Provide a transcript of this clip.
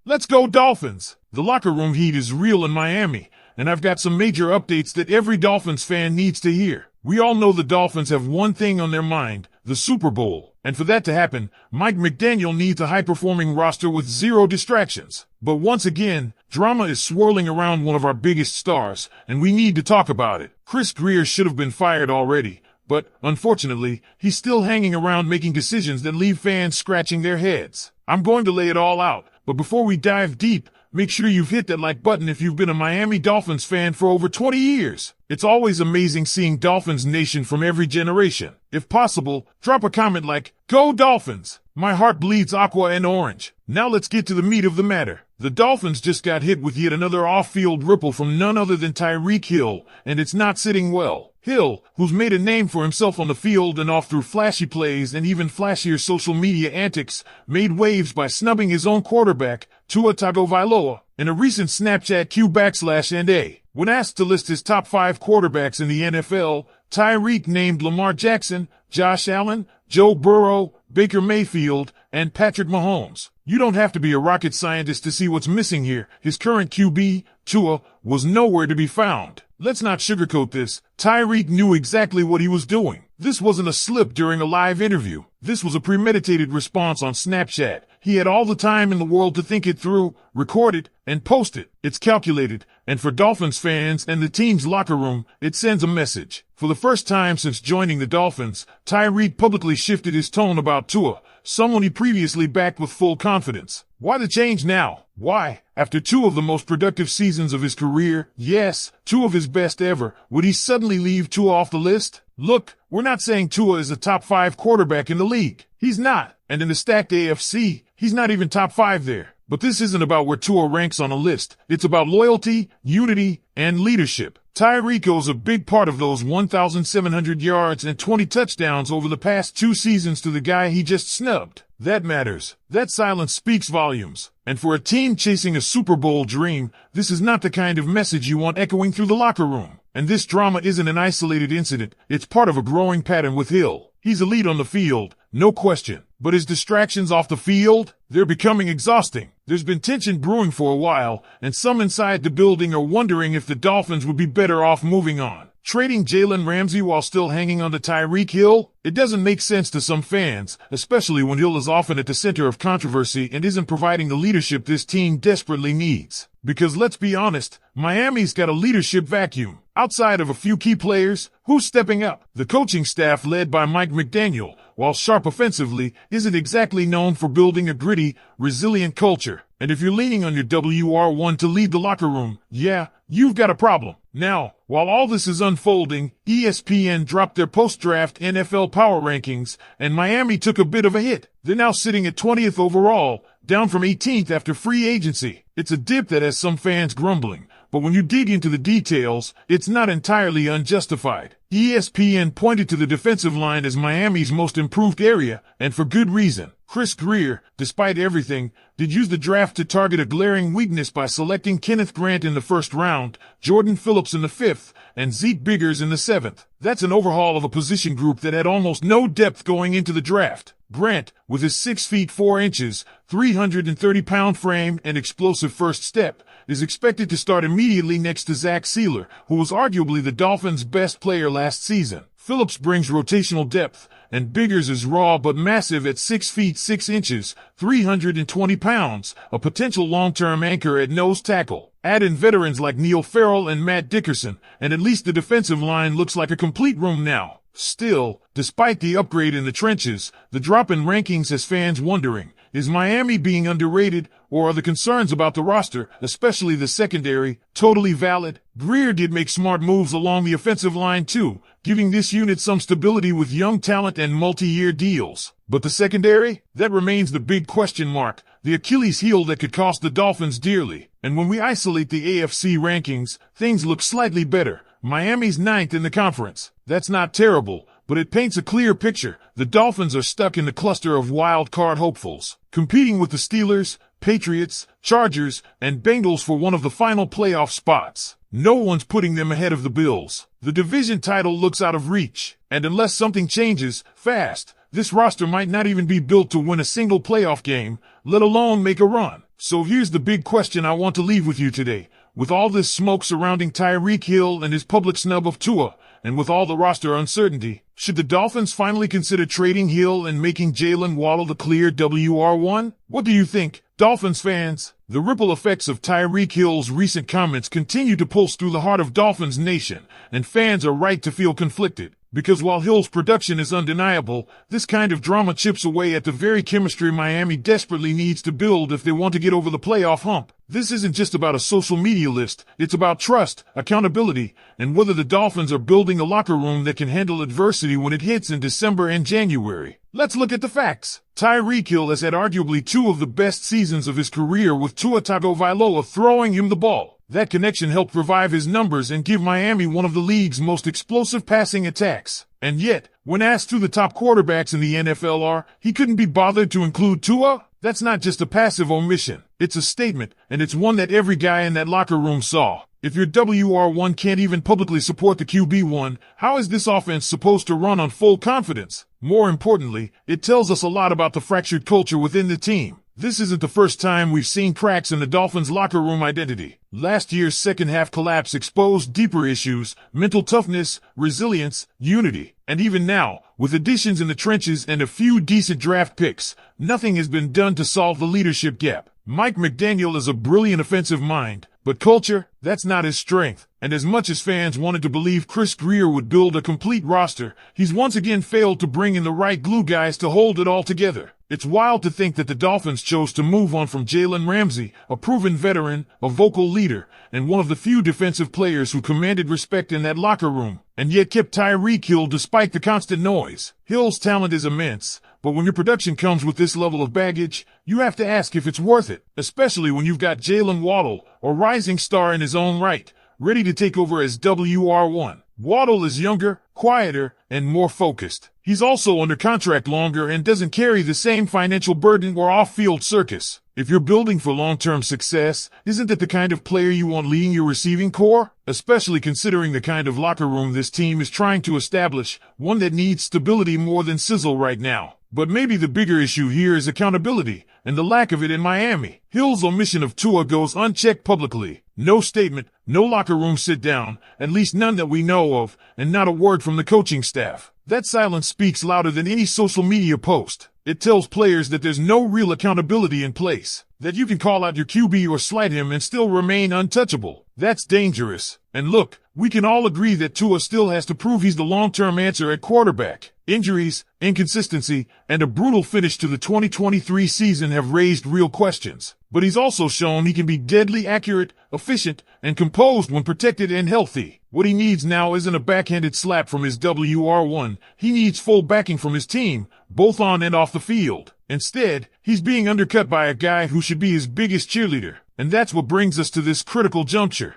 Let's go Dolphins! The locker room heat is real in Miami, and I've got some major updates that every Dolphins fan needs to hear. We all know the Dolphins have one thing on their mind, the Super Bowl. And for that to happen, Mike McDaniel needs a high-performing roster with zero distractions. But once again, drama is swirling around one of our biggest stars, and we need to talk about it. Chris Grier should have been fired already, but unfortunately, he's still hanging around making decisions that leave fans scratching their heads. I'm going to lay it all out, but before we dive deep, make sure you've hit that like button if you've been a Miami Dolphins fan for over 20 years. It's always amazing seeing Dolphins Nation from every generation. If possible, drop a comment like, "Go Dolphins! My heart bleeds aqua and orange." Now let's get to the meat of the matter. The Dolphins just got hit with yet another off-field ripple from none other than Tyreek Hill, and it's not sitting well. Hill, who's made a name for himself on the field and off through flashy plays and even flashier social media antics, made waves by snubbing his own quarterback, Tua Tagovailoa, in a recent Snapchat Q/&A. When asked to list his top 5 quarterbacks in the NFL, Tyreek named Lamar Jackson, Josh Allen, Joe Burrow, Baker Mayfield, and Patrick Mahomes. You don't have to be a rocket scientist to see what's missing here. His current QB, Tua, was nowhere to be found. Let's not sugarcoat this. Tyreek knew exactly what he was doing. This wasn't a slip during a live interview. This was a premeditated response on Snapchat. He had all the time in the world to think it through, record it, and post it. It's calculated, and for Dolphins fans and the team's locker room, it sends a message. For the first time since joining the Dolphins, Tyreek publicly shifted his tone about Tua, someone he previously backed with full confidence. Why the change now? Why? After 2 of the most productive seasons of his career, yes, 2 of his best ever, would he suddenly leave Tua off the list? Look, we're not saying Tua is a top 5 quarterback in the league. He's not. And in the stacked AFC, he's not even top 5 there. But this isn't about where Tua ranks on a list. It's about loyalty, unity, and leadership. Tyreek owes a big part of those 1,700 yards and 20 touchdowns over the past 2 seasons to the guy he just snubbed. That matters. That silence speaks volumes. And for a team chasing a Super Bowl dream, this is not the kind of message you want echoing through the locker room. And this drama isn't an isolated incident. It's part of a growing pattern with Hill. He's elite on the field, no question. But his distractions off the field, they're becoming exhausting. There's been tension brewing for a while, and some inside the building are wondering if the Dolphins would be better off moving on. Trading Jalen Ramsey while still hanging on to Tyreek Hill? It doesn't make sense to some fans, especially when Hill is often at the center of controversy and isn't providing the leadership this team desperately needs. Because let's be honest, Miami's got a leadership vacuum. Outside of a few key players, who's stepping up? The coaching staff led by Mike McDaniel, while sharp offensively, isn't exactly known for building a gritty, resilient culture. And if you're leaning on your WR1 to lead the locker room, yeah, you've got a problem. Now, while all this is unfolding, ESPN dropped their post-draft NFL power rankings, and Miami took a bit of a hit. They're now sitting at 20th overall, down from 18th after free agency. It's a dip that has some fans grumbling. But when you dig into the details, it's not entirely unjustified. ESPN pointed to the defensive line as Miami's most improved area, and for good reason. Chris Grier, despite everything, did use the draft to target a glaring weakness by selecting Kenneth Grant in the 1st round, Jordan Phillips in the 5th, and Zeke Biggers in the 7th. That's an overhaul of a position group that had almost no depth going into the draft. Grant, with his 6 feet 4 inches, 330-pound frame and explosive first step, is expected to start immediately next to Zach Sealer, who was arguably the Dolphins' best player last season. Phillips brings rotational depth, and Biggers is raw but massive at 6 feet 6 inches, 320 pounds, a potential long-term anchor at nose tackle. Add in veterans like Neil Farrell and Matt Dickerson, and at least the defensive line looks like a complete room now. Still, despite the upgrade in the trenches, the drop in rankings has fans wondering, is Miami being underrated, or are the concerns about the roster, especially the secondary, totally valid? Grier did make smart moves along the offensive line too, giving this unit some stability with young talent and multi-year deals. But the secondary? That remains the big question mark, the Achilles heel that could cost the Dolphins dearly. And when we isolate the AFC rankings, things look slightly better. Miami's 9th in the conference. That's not terrible, but it paints a clear picture. The Dolphins are stuck in the cluster of wild card hopefuls, competing with the Steelers, Patriots, Chargers, and Bengals for one of the final playoff spots. No one's putting them ahead of the Bills. The division title looks out of reach, and unless something changes fast, this roster might not even be built to win a single playoff game, let alone make a run. So here's the big question I want to leave with you today. With all this smoke surrounding Tyreek Hill and his public snub of Tua, and with all the roster uncertainty, should the Dolphins finally consider trading Hill and making Jalen Waddle the clear WR1? What do you think, Dolphins fans? The ripple effects of Tyreek Hill's recent comments continue to pulse through the heart of Dolphins Nation, and fans are right to feel conflicted. Because while Hill's production is undeniable, this kind of drama chips away at the very chemistry Miami desperately needs to build if they want to get over the playoff hump. This isn't just about a social media list, it's about trust, accountability, and whether the Dolphins are building a locker room that can handle adversity when it hits in December and January. Let's look at the facts. Tyreek Hill has had arguably two of the best seasons of his career with Tua Tagovailoa throwing him the ball. That connection helped revive his numbers and give Miami one of the league's most explosive passing attacks. And yet, when asked who the top quarterbacks in the NFL are, he couldn't be bothered to include Tua? That's not just a passive omission. It's a statement, and it's one that every guy in that locker room saw. If your WR1 can't even publicly support the QB1, how is this offense supposed to run on full confidence? More importantly, it tells us a lot about the fractured culture within the team. This isn't the first time we've seen cracks in the Dolphins' locker room identity. Last year's second-half collapse exposed deeper issues, mental toughness, resilience, unity. And even now, with additions in the trenches and a few decent draft picks, nothing has been done to solve the leadership gap. Mike McDaniel is a brilliant offensive mind, but culture, that's not his strength. And as much as fans wanted to believe Chris Greer would build a complete roster, he's once again failed to bring in the right glue guys to hold it all together. It's wild to think that the Dolphins chose to move on from Jalen Ramsey, a proven veteran, a vocal leader, and one of the few defensive players who commanded respect in that locker room, and yet kept Tyreek Hill despite the constant noise. Hill's talent is immense, but when your production comes with this level of baggage, you have to ask if it's worth it, especially when you've got Jalen Waddle, a rising star in his own right, ready to take over as WR1. Waddle is younger, quieter, and more focused. He's also under contract longer and doesn't carry the same financial burden or off-field circus. If you're building for long-term success, isn't that the kind of player you want leading your receiving core? Especially considering the kind of locker room this team is trying to establish, one that needs stability more than sizzle right now. But maybe the bigger issue here is accountability, and the lack of it in Miami. Hill's omission of Tua goes unchecked publicly. No statement, no locker room sit-down, at least none that we know of, and not a word from the coaching staff. That silence speaks louder than any social media post. It tells players that there's no real accountability in place, that you can call out your QB or slight him and still remain untouchable. That's dangerous. And look, we can all agree that Tua still has to prove he's the long-term answer at quarterback. Injuries, inconsistency, and a brutal finish to the 2023 season have raised real questions. But he's also shown he can be deadly accurate, efficient, and composed when protected and healthy. What he needs now isn't a backhanded slap from his WR1. He needs full backing from his team, both on and off the field. Instead, he's being undercut by a guy who should be his biggest cheerleader. And that's what brings us to this critical juncture.